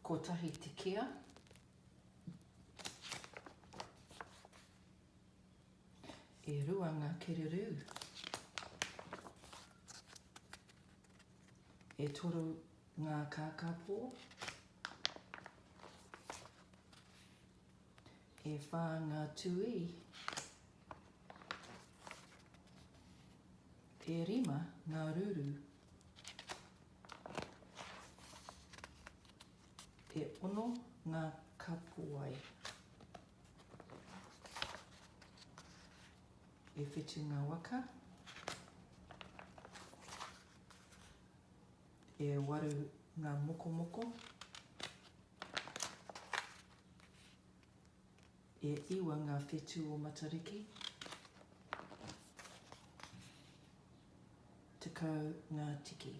Kotahi te kia. E rua ngā kereru. E toru ngā kākapo. E whā ngā tui. E rima ngā ruru. E ono ngā kapuai. E whitu ngā waka. E waru ngā mokomoko. E iwa ngā whetū o Matariki. Tekau ngā tiki.